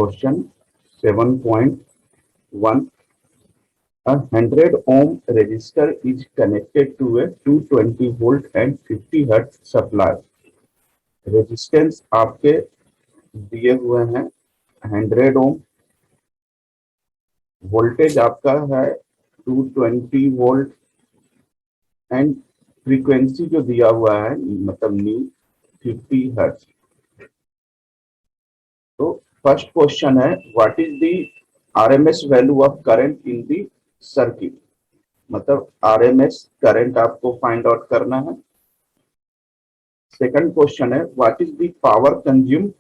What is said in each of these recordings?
Question 7.1 A 100 ohm resistor is connected to a 220 volt and 50 hertz supply. Resistance आपके दिए हुए हैं 100 ओम, voltage आपका है 220 वोल्ट एंड फ्रीक्वेंसी जो दिया हुआ है मतलब न्यू 50 हर्ट्ज। तो फर्स्ट क्वेश्चन है what is the RMS value of current in the circuit, मतलब आरएमएस करंट आपको फाइंड आउट करना है। सेकंड क्वेश्चन है what is the power consume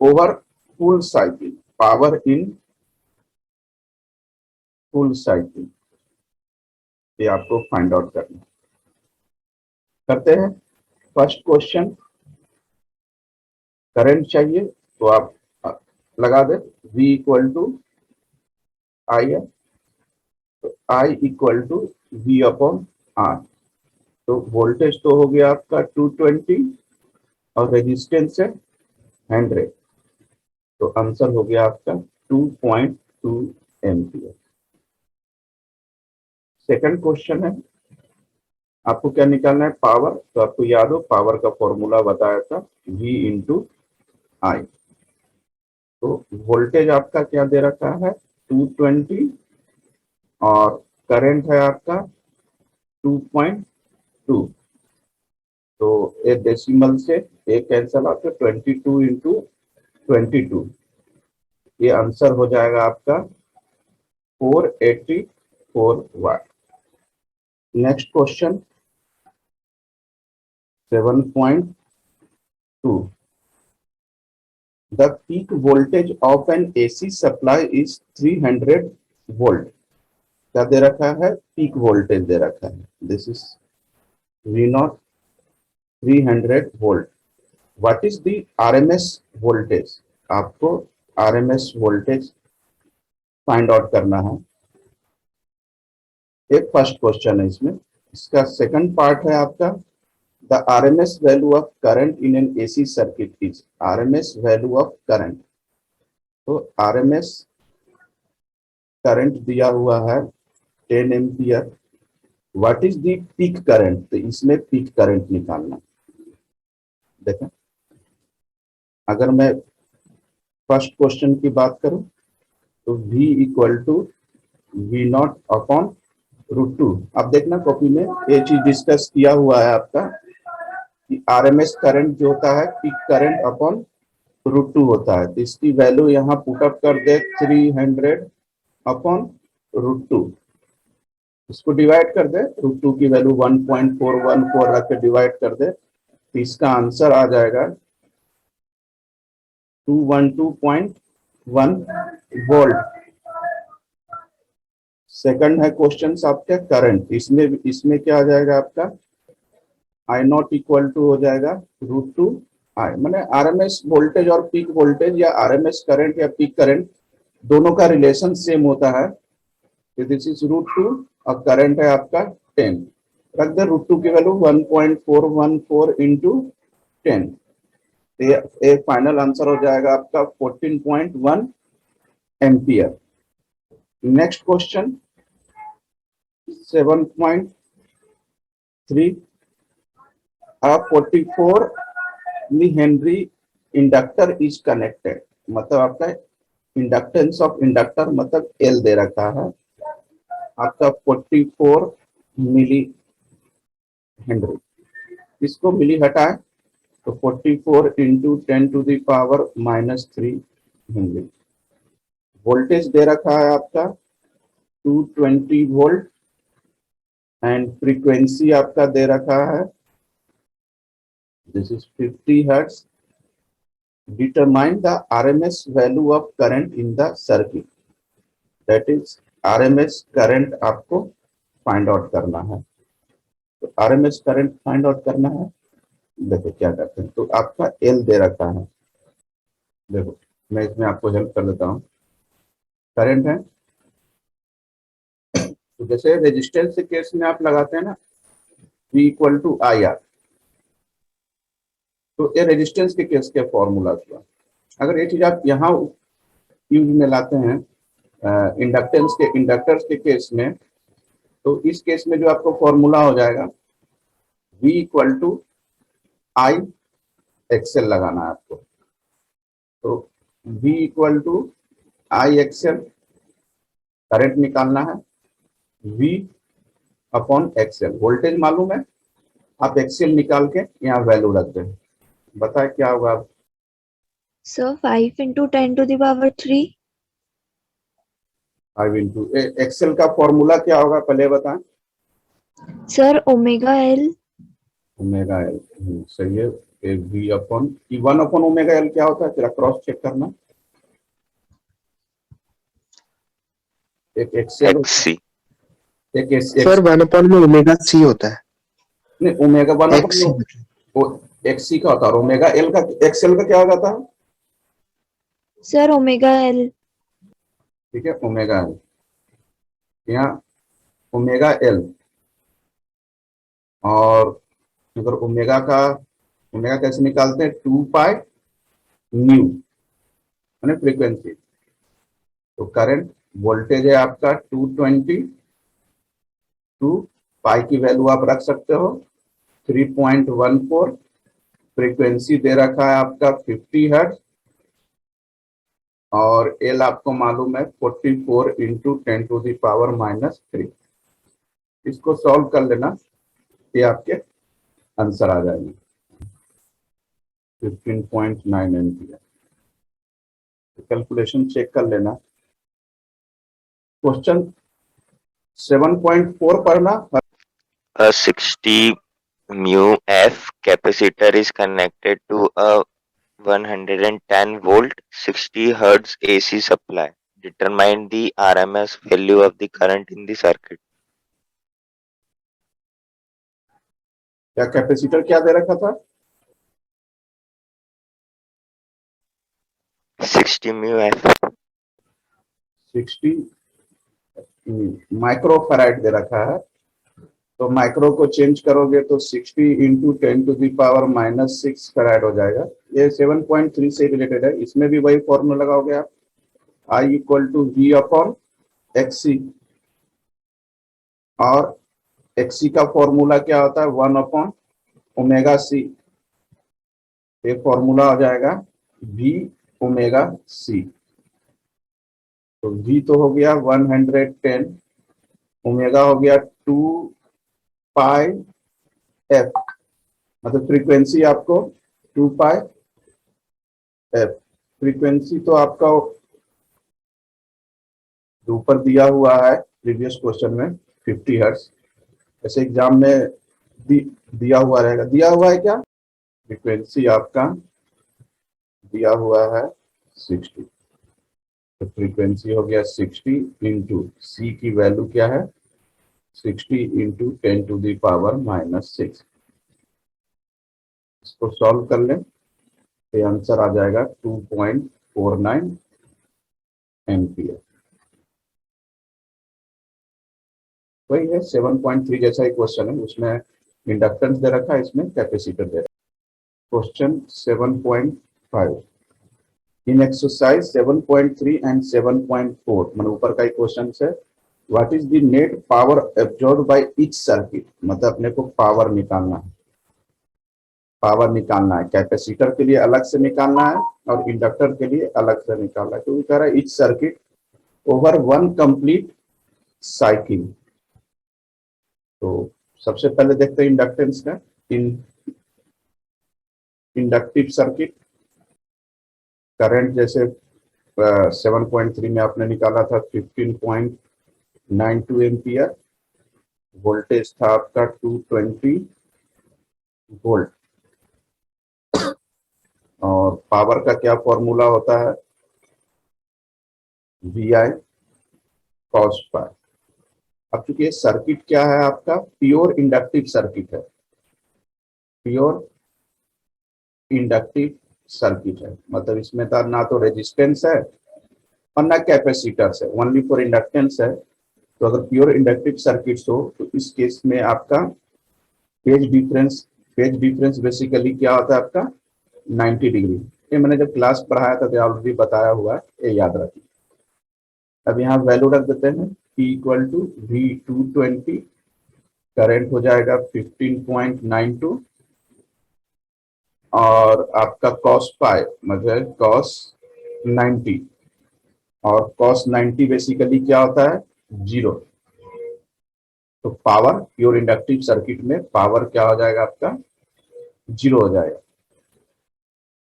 over full cycle, power in full cycle, ये आपको find out करना है। करते हैं फर्स्ट क्वेश्चन, करंट चाहिए तो आप लगा दे V इक्वल टू आई है, तो I equal to V upon R। तो वोल्टेज तो हो गया आपका 220 और रेजिस्टेंस है 100, तो आंसर हो गया आपका 2.2 एम्पियर। सेकंड क्वेश्चन है आपको क्या निकालना है, पावर। तो आपको याद हो पावर का फॉर्मूला बताया था V इंटू आई। तो वोल्टेज आपका क्या दे रखा है 220 और करंट है आपका 2.2, तो एक डेसिमल से एक कैंसल आउट, 22 इंटू 22, ये आंसर हो जाएगा आपका 484 watt. Next question 7.2 the peak voltage of an AC supply is 300 volt. क्या दे रखा है, पीक वोल्टेज दे रखा है, this is V not 300 volt. What is the RMS voltage, आपको आरएमएस वोल्टेज फाइंड आउट करना है। एक फर्स्ट क्वेश्चन है इसमें, इसका सेकंड पार्ट है आपका the RMS value of current in an AC circuit is, RMS value of current. तो आरएमएस करंट दिया हुआ है 10 ampere. What is the peak current, तो इसमें पीक करंट निकालना। देखें अगर मैं फर्स्ट क्वेश्चन की बात करूं तो V equal to V not upon √2। अब देखना कॉपी में ये चीज डिस्कस किया हुआ है आपका कि आरएमएस करंट जो होता है पीक करंट अपॉन √2 होता है। तो इसकी वैल्यू यहाँ पुटअप कर दे 300 अपॉन √2, इसको डिवाइड कर दे, √2 की वैल्यू 1.414 रख के डिवाइड कर दे, तो इसका आंसर आ जाएगा 212.1 वोल्ट। सेकंड है क्वेश्चन आपके करंट, इसमें क्या आ जाएगा आपका आई नॉट इक्वल टू हो जाएगा √2 आई, मैंने आरएमएस वोल्टेज और पीक वोल्टेज या आरएमएस करंट या पीक करंट दोनों का रिलेशन सेम होता है। दिस इज √2 और करंट है आपका 10, रख दे √2 की वैल्यू 1.414 इंटू 10, एक फाइनल आंसर हो जाएगा आपका 14.1 ampere. Next question 7.3 a 44 millihenry inductor is connected, मतलब आपका इंडक्टेंस ऑफ इंडक्टर मतलब L दे रखा है आपका 44 मिली हेनरी, इसको मिली हटाए तो 44 into 10 to the power -3 henry. Voltage दे रखा है आपका 220 वोल्ट एंड फ्रीक्वेंसी आपका दे रखा है this is 50 hertz. Determine the RMS value of current in the circuit, that is RMS current आपको फाइंड आउट करना है। तो आरएमएस करंट फाइंड आउट करना है, देखो क्या करते हैं। तो आपका L दे रखा है, देखो मैं इसमें आपको हेल्प कर देता हूँ। करंट है तो जैसे रेजिस्टेंस के केस में आप लगाते हैं ना V equal to I R, तो ये रेजिस्टेंस के केस के फॉर्मूला हुआ। अगर ये चीज आप यहाँ यूज में लाते हैं इंडक्टर्स के केस में, तो इस केस में जो आपको फॉर्मूला हो जाएगा V equal to I XL लगाना है आपको। तो V equal to I XL, current निकालना है, V अपॉन एक्सएल, वोल्टेज मालूम है, आप एक्सएल निकाल के यहाँ वैल्यू रख दें, बताए क्या होगा। Sir 5 into 10 to the power 3। 5 into XL का फॉर्मूला क्या होगा पहले बताएं। Sir omega L. Omega L, सही है। V upon 1 upon omega L क्या होता है, तेरा क्रॉस चेक करना। एक एक्सएल, XC। एक सर 1 में ओमेगा सी होता है। नहीं, ओमेगा 1 XC अपॉन एक्सी का होता है, और ओमेगा एल का, एक्सएल का क्या हो जाता है। Sir omega L. ठीक है, ओमेगा एल, यहाँ ओमेगा एल, और अगर ओमेगा कैसे निकालते हैं, 2 पाई न्यू यानी फ्रीक्वेंसी। तो करंट वोल्टेज है आपका 220, 2 पाई की वैल्यू आप रख सकते हो 3.14, फ्रीक्वेंसी दे रखा है आपका 50 हर्ट्ज, और एल आपको मालूम है 44 इंटू 10 टू द पावर -3। इसको सॉल्व कर लेना, ये आपके आंसर आ जाएंगे 15.9 एम्पियर। कैलकुलेशन चेक कर लेना। क्वेश्चन 7.4 पढ़ना। A 60 mu F capacitor is connected to a 110 volt 60 hertz AC supply. Determine the RMS value of the current in the circuit. क्या कैपेसिटर क्या दे रखा था, 60 mu F। 60 माइक्रो फैराड दे रखा है। तो माइक्रो को चेंज करोगे तो 60 into 10 to the power -6 farad हो जाएगा। ये 7.3 से रिलेटेड है, इसमें भी वही फॉर्मूला लगाओगे आप, I equal to V upon XC, और XC का फॉर्मूला क्या होता है, 1 अपॉन ओमेगा C। ये फॉर्मूला हो जाएगा V ओमेगा C। तो V तो हो गया 110, ओमेगा हो गया 2 पाई F, मतलब फ्रीक्वेंसी आपको 2 पाई F। फ्रीक्वेंसी तो आपका ऊपर दिया हुआ है प्रीवियस क्वेश्चन में 50 हर्ट्ज, ऐसे एग्जाम में दिया हुआ रहेगा। दिया हुआ है क्या, फ्रीक्वेंसी आपका दिया हुआ है 60, तो फ्रीक्वेंसी हो गया 60 इंटू सी की वैल्यू क्या है 60 इंटू 10 टू द पावर -6। इसको सॉल्व कर लें तो आंसर आ जाएगा 2.49 एम्पियर। वही है 7.3 जैसा ही क्वेश्चन है, उसमें इंडक्टेंस दे रखा है, इसमें कैपेसिटर दे रखा है। क्वेश्चन 7.5 इन एक्सरसाइज 7.3 एंड 7.4, मतलब ऊपर का ही क्वेश्चन है, what is the net power absorb by each circuit, मतलब अपने को पावर निकालना है, पावर निकालना है, कैपेसिटर के लिए अलग से निकालना है और इंडक्टर के लिए अलग से निकालना है, क्योंकि कह रहा है each circuit over one complete cycle. तो सबसे पहले देखते हैं इंडक्टेंस का। इंडक्टिव सर्किट, करंट जैसे 7.3 में आपने निकाला था 15.92 एम्पियर, वोल्टेज था आपका 220 वोल्ट, और पावर का क्या फॉर्मूला होता है, VI cos पाई। अब चूंकि ये सर्किट क्या है आपका, प्योर इंडक्टिव सर्किट है, प्योर इंडक्टिव सर्किट है, मतलब इसमें ना तो रेजिस्टेंस है और ना कैपेसिटर्स है, ओनली फॉर इंडक्टेंस है। तो अगर प्योर इंडक्टिव सर्किट्स हो तो इस केस में आपका फेज डिफरेंस बेसिकली क्या होता है आपका 90 डिग्री, ये मैंने जब क्लास पढ़ाया था तो ऑलरेडी बताया हुआ है, ये याद रखिए। अब यहाँ वैल्यू रख देते हैं, P equal to V220, current हो जाएगा 15.92 और आपका cos पाई मतलब cos 90, और cos 90 बेसिकली क्या होता है, जीरो। तो पावर प्योर इंडक्टिव सर्किट में पावर क्या हो जाएगा आपका, जीरो हो जाएगा।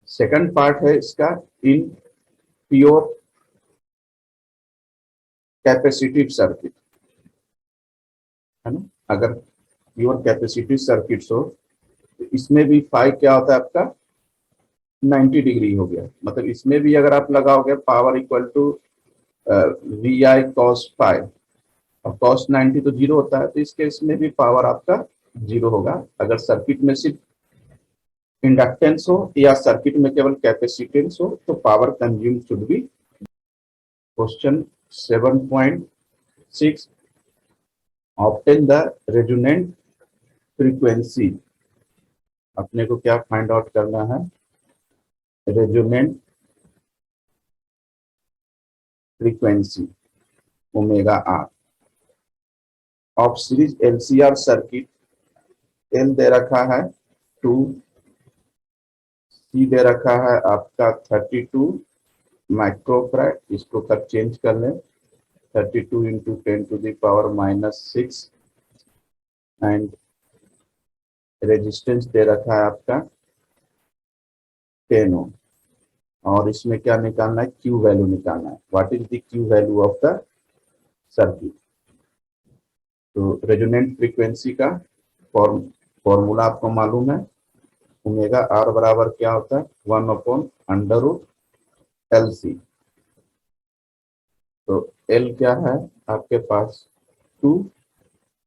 सेकंड पार्ट है इसका, इन प्योर कैपेसिटिव सर्किट, है ना। अगर प्योर कैपेसिटिव सर्किट हो तो इसमें भी फाई क्या होता है आपका, 90 डिग्री हो गया। मतलब इसमें भी अगर आप लगाओगे power equal to V I cos phi, और कॉस 90 तो जीरो होता है, तो इस केस में भी पावर आपका जीरो होगा। अगर सर्किट में सिर्फ इंडक्टेंस हो या सर्किट में केवल कैपेसिटेंस हो तो power consume should be. Question 7.6, obtain the resonant frequency. अपने को क्या फाइंड आउट करना है, resonant frequency omega R of series LCR circuit. L दे रखा है 2, सी दे रखा है आपका 32 माइक्रोफैराड, इसको कर चेंज कर लें, 32 इंटू 10⁻⁻⁶, एंड रेजिस्टेंस दे रखा है आपका 10 ओम। और इसमें क्या निकालना है, क्यू वैल्यू निकालना है, what is the Q value of the circuit. तो रेजोनेंट फ्रीक्वेंसी का फॉर्मूला आपको मालूम है, ओमेगा आर बराबर क्या होता है, 1/√LC। तो एल क्या है आपके पास 2,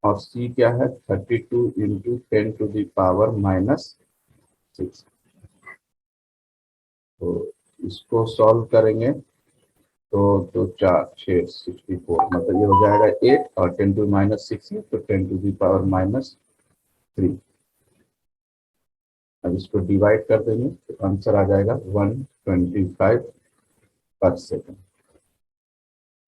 और सी क्या है 32 इंटू 10⁻⁻⁶। तो इसको सॉल्व करेंगे तो 2 4 6 64, मतलब ये हो जाएगा 8, और 10⁻⁻⁶ है तो 10⁻3। अब इसको डिवाइड कर देंगे तो आंसर आ जाएगा 125 पर सेकेंड।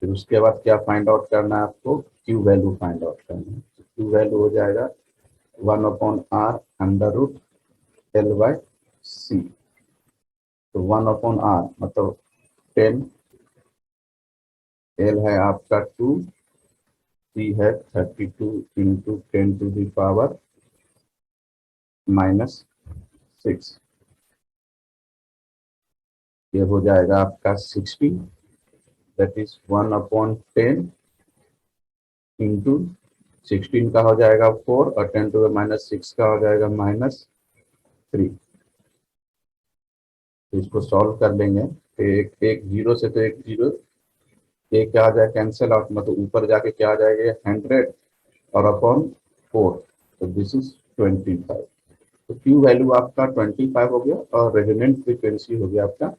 फिर उसके बाद क्या फाइंड आउट करना है आपको, क्यू वैल्यू फाइंड आउट करना है। क्यू वैल्यू हो जाएगा 1/r√L/C। तो 1/r मतलब 10, एल है आपका 2, सी है 32 इंटू 10⁻⁻⁶। ये हो जाएगा आपका 60, दैट इज 1/10 इंटू 16 का हो जाएगा 4, और 10⁻⁻⁶ का हो जाएगा -3। तो इसको सॉल्व कर लेंगे तो एक जीरो से तो एक जीरो, एक क्या आ जाए कैंसिल आउट, मतलब ऊपर जाके क्या आ जाएगा 100 और अपॉन 4, तो दिस इज 25। तो क्यू वैल्यू आपका 25 हो गया और रेजोनेंट फ्रीक्वेंसी हो गया आपका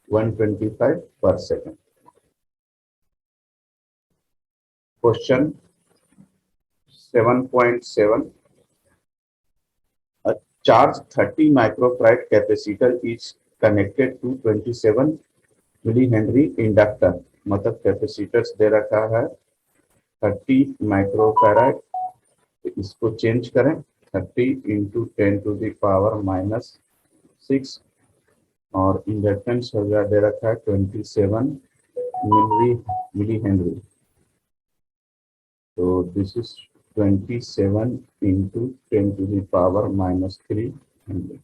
125 पर second. Question 7.7, a charge 30 microfarad capacitor is connected to 27 millihenry inductor। मतलब कैपेसिटर्स दे रखा है 30 माइक्रोफैराड, इसको चेंज करें 30 इंटू 10⁻⁻⁶, और इंडक्टेंस हो गया दे रखा है 27 मिली हेनरी। तो this is 27 into 10⁻⁻3 Henry.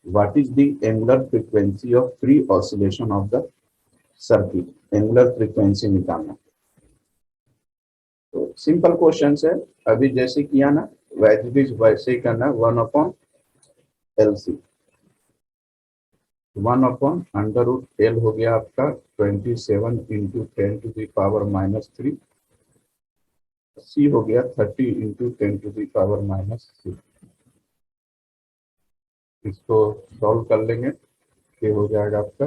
What is the angular frequency of free oscillation of the circuit? Angular frequency निकालना। तो सिंपल क्वेश्चन है, अभी जैसे किया ना वैसे ही करना, 1/LC। 1/√L हो गया आपका 27 इंटू 10⁻⁻3, C हो गया 30 इंटू 10⁻⁻6। इसको सॉल्व कर लेंगे, ये हो जाएगा आपका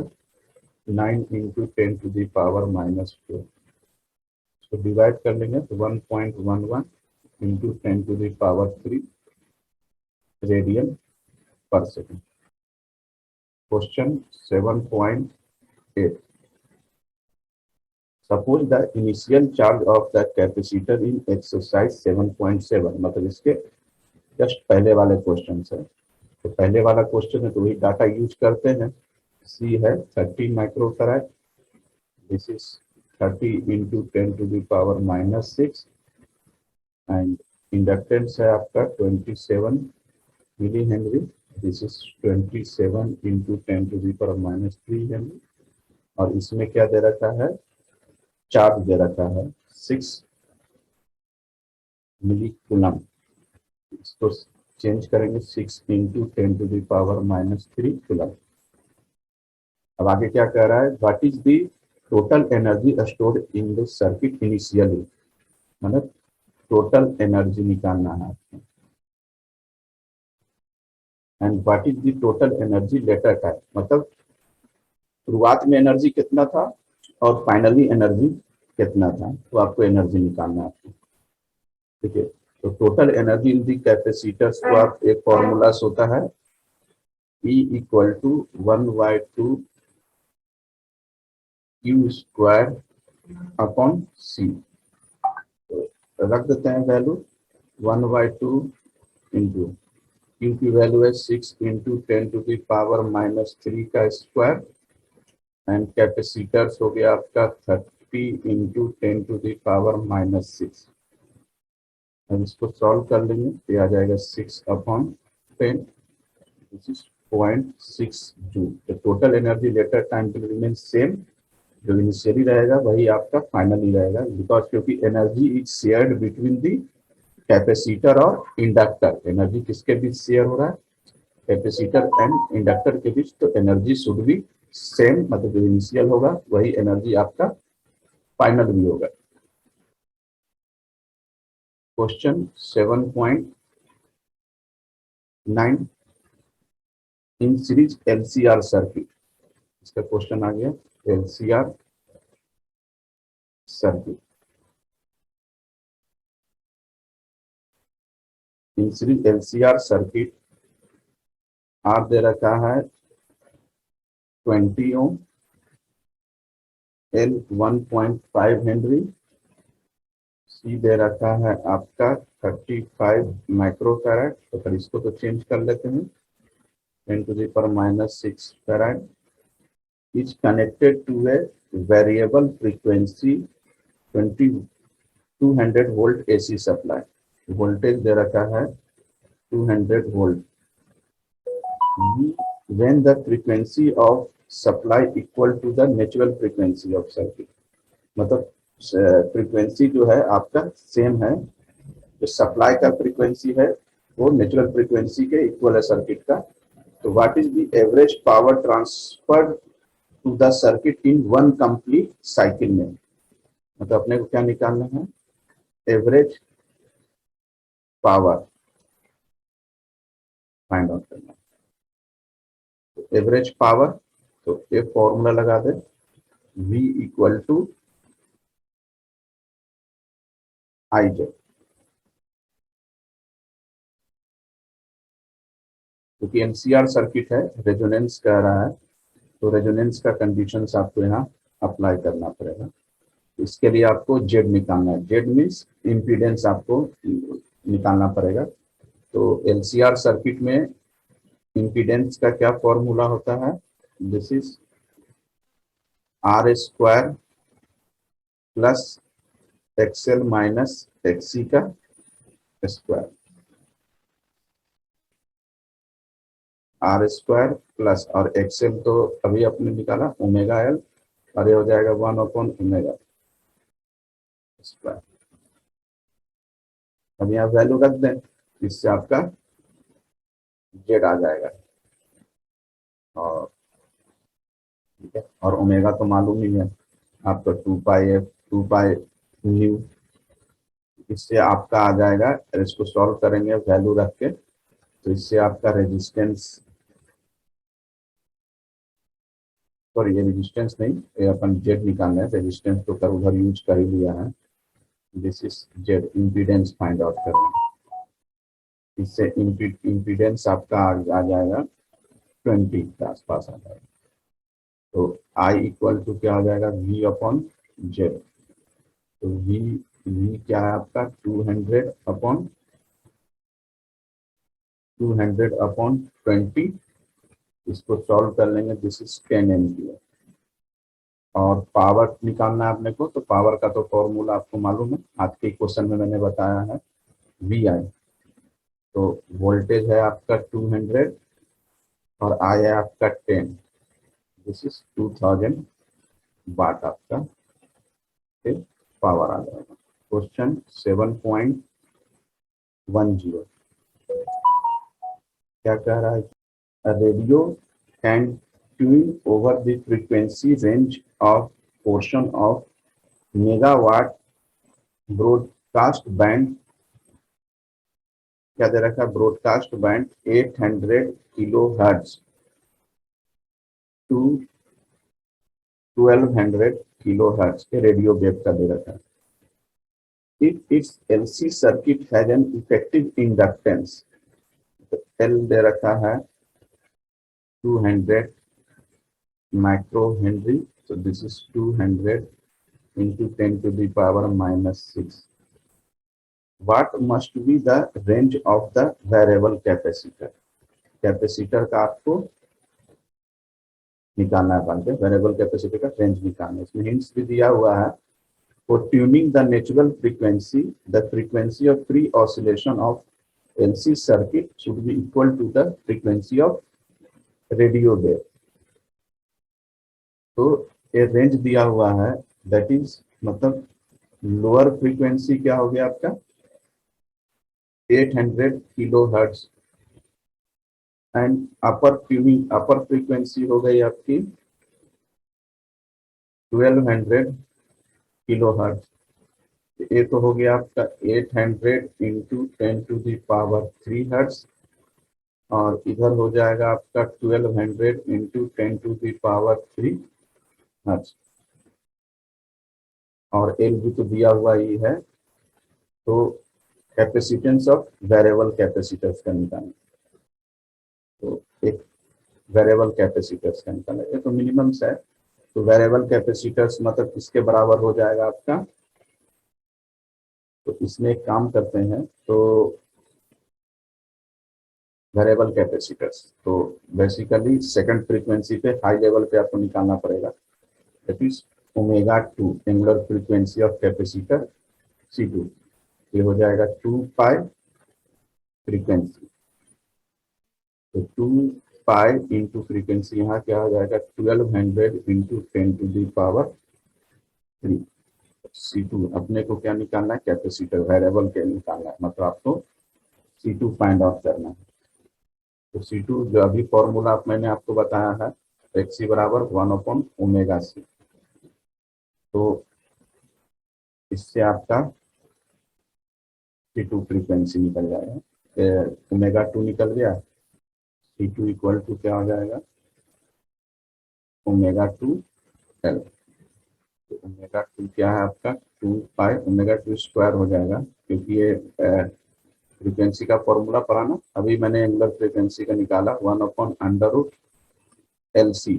9 इंटू 10⁻⁻4। इसको डिवाइड कर लेंगे तो 1.11 इंटू 10⁻3 रेडियन पर second. Question 7.8. Suppose the initial charge of the capacitor in exercise 7.7, मतलब इसके जस्ट पहले वाले क्वेश्चन है। तो पहले वाला क्वेश्चन है तो वही डाटा यूज करते हैं। सी है 30 microfarad, this is 30 into 10 to the power -6 and inductance है आपका 27 milli henry, this is 27 into 10 to the power -3 henry. और इसमें क्या दे रखा है, चार्ज दे रखा है 6 मिली कूलम। इसको चेंज करेंगे 6 into 10 to the power -3 coulomb. अब आगे क्या कह रहा है, what is the total energy stored in the circuit initially, मतलब टोटल एनर्जी निकालना है आपको। And what is the total energy later time, मतलब शुरुआत में एनर्जी कितना था और फाइनली एनर्जी कितना था, तो आपको एनर्जी निकालना है। ठीक है, तो total energy in the capacitors को आप एक फॉर्मूला होता है E equal to 1/2 Q square upon C। रख देते हैं वैल्यू 1/2 इंटू Q की वैल्यू है 6 इंटू 10 टू द पावर -3 का स्क्वायर एंड कैपेसिटर्स हो गया आपका 30 इंटू 10 टू द पावर -6। अब इसको सॉल्व कर लेंगे तो आ जाएगा 6 अपॉन 10, दिस इज 0.6 जूल। तो total energy later time will remain same, जो इनिशियली रहेगा वही आपका फाइनली रहेगा, बिकॉज क्योंकि energy is shared between the capacitor और इंडक्टर। एनर्जी किसके बीच शेयर हो रहा है, कैपेसिटर एंड इंडक्टर के बीच, तो एनर्जी शुड बी सेम, मतलब जो इनिशियल होगा वही एनर्जी आपका फाइनल भी होगा। Question 7.9 in series LCR circuit, इसका क्वेश्चन आ गया LCR circuit. In series LCR circuit R दे रखा है 20 ओम, L 1.5 हेनरी, सी दे रखा है आपका 35 माइक्रोफैराड। तो फिर इसको तो चेंज कर लेते हैं, 10 to the power -6 farad is connected to a variable frequency 200 volt AC supply. Voltage दे रखा है 200 volt. When the frequency of supply equal to the natural frequency of circuit, मतलब फ्रीक्वेंसी जो है आपका सेम है, जो सप्लाई का फ्रीक्वेंसी है वो नेचुरल फ्रीक्वेंसी के इक्वल है सर्किट का। तो what is the average power transfer to the circuit in one complete cycle में, मतलब अपने को क्या निकालना है, एवरेज पावर फाइंड आउट करना है। एवरेज पावर, तो एक फॉर्मूला लगा दे, V इक्वल टू IZ। क्योंकि LCR सर्किट है, रेजोनेंस कह रहा है, तो रेजोनेंस का कंडीशंस आपको यहाँ अप्लाई करना पड़ेगा। इसके लिए आपको Z निकालना है, Z मीन्स इम्पीडेंस आपको निकालना पड़ेगा। तो LCR सर्किट में इम्पीडेंस का क्या फॉर्मूला होता है, this is R square plus XL minus XC का स्क्वायर, R स्क्वायर प्लस और XL तो अभी आपने निकाला ओमेगा L, और ये हो जाएगा 1/ओमेगा स्क्वायर। अब यहाँ वैल्यू रख दें, इससे आपका Z आ जाएगा। और ठीक है, और ओमेगा तो मालूम ही है आपका 2πf 2π न्यू, इससे आपका आ जाएगा। इसको सॉल्व करेंगे वैल्यू रख के, तो इससे आपका रेजिस्टेंस, सॉरी ये रेजिस्टेंस नहीं, ये अपन Z निकालना है, रेजिस्टेंस तो कर उधर यूज कर ही लिया है, this is Z impedance find out करना। इससे इम्पीडेंस आपका आ जाएगा 20 के आसपास आ जाएगा। तो I इक्वल टू क्या हो जाएगा, V अपॉन जेड। तो V क्या है आपका 200 अपॉन 20। इसको सॉल्व कर लेंगे, दिस इज 10 एम्पियर। और पावर निकालना है अपने को, तो पावर का तो फॉर्मूला आपको मालूम है, आज के क्वेश्चन में मैंने बताया है, VI। तो वोल्टेज है आपका 200 और I है आपका 10, दिस इज 2000 वाट आपका पावर आ जाएगा। क्वेश्चन 7.10 क्या कह रहा है, radio can tune over the frequency range of portion of megawatt broadcast band. क्या दे रखा है, broadcast band 800 kilo hertz to 1200 kilo hertz के रेडियो वेव का दे रखा है। If it's LC circuit has an effective inductance, L दे रखा है 200 micro henry, so this is 200 into 10 to the power minus 6. What must be the range of the variable capacitor? Capacitor का आपको निकालना है, बांधे वेरिएबल कैपेसिटर का range निकालना है। इसमें हिंट्स भी दिया हुआ है, for tuning the natural frequency the frequency of free oscillation of LC circuit should be equal to the frequency of radio wave. तो ये रेंज दिया हुआ है, दैट इज मतलब लोअर फ्रीक्वेंसी क्या हो गया आपका 800 kilo hertz and upper frequency हो गई आपकी 1200 किलो हर्ट्ज। ये तो हो गया आपका 800 into 10 to the power 3 hertz, और इधर हो जाएगा आपका 1200 into 10 to the power 3 hertz, और एल भी तो दिया हुआ ही है। तो कैपेसिटेंस ऑफ वेरिएबल कैपेसिटर्स का निकालना, तो एक वेरिएबल कैपेसिटर्स का निकालना, ये तो मिनिमम्स है। तो वेरिएबल कैपेसिटर्स मतलब किसके बराबर हो जाएगा आपका, तो इसमें एक काम करते हैं, तो वेरिएबल कैपेसिटर्स तो बेसिकली सेकंड फ्रीक्वेंसी पे हाई लेवल पे आपको निकालना पड़ेगा, that is ω2 angular frequency of capacitor C2। ये हो जाएगा 2 पाई फ्रीक्वेंसी, तो 2 पाई इंटू फ्रीक्वेंसी यहाँ क्या हो जाएगा 1200 into 10 to the power 3। C2 अपने को क्या निकालना है, कैपेसिटर वेरिएबल के निकालना है, मतलब आपको C2 फाइंड आउट करना है। तो C2 जो अभी फॉर्मूला मैंने आपको बताया है, XC बराबर 1/ω/C। तो इससे आपका C2 फ्रीक्वेंसी निकल जाएगा, ω2 निकल गया, C2 इक्वल टू क्या हो जाएगा ω2L। तो ω2 क्या है आपका 2 पाई, ω2 स्क्वायर हो जाएगा, क्योंकि ये फ्रीक्वेंसी का फॉर्मूला पढ़ा ना अभी मैंने, एंगुलर फ्रीक्वेंसी का निकाला 1/√LC,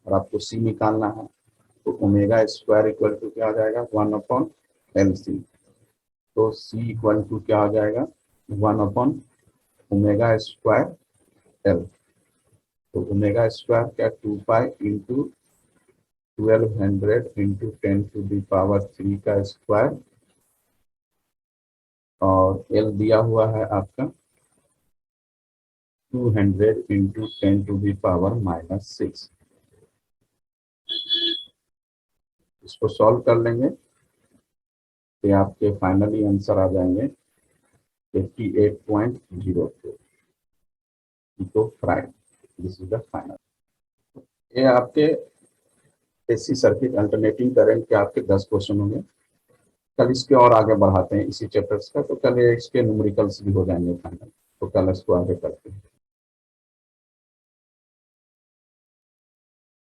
और आपको C निकालना है, तो ओमेगा स्क्वायर इक्वल टू क्या हो जाएगा 1/LC। तो C इक्वल टू क्या हो जाएगा 1/ω²L। तो ओमेगा स्क्वायर क्या 2 pi into 1200 into 10 to the power 3 का स्क्वायर, और L दिया हुआ है आपका 200 into 10 to the power minus 6। इसको सॉल्व कर लेंगे तो आपके फाइनली आंसर आ जाएंगे 58.04 picofarad. This is the final. ये आपके एसी सर्किट अल्टरनेटिंग करंट के आपके 10 क्वेश्चन होंगे। कल इसके और आगे बढ़ाते हैं इसी चैप्टर्स का, तो कल इसके न्यूमेरिकल्स भी हो जाएंगे फाइनल, तो कल इसको आगे करते हैं।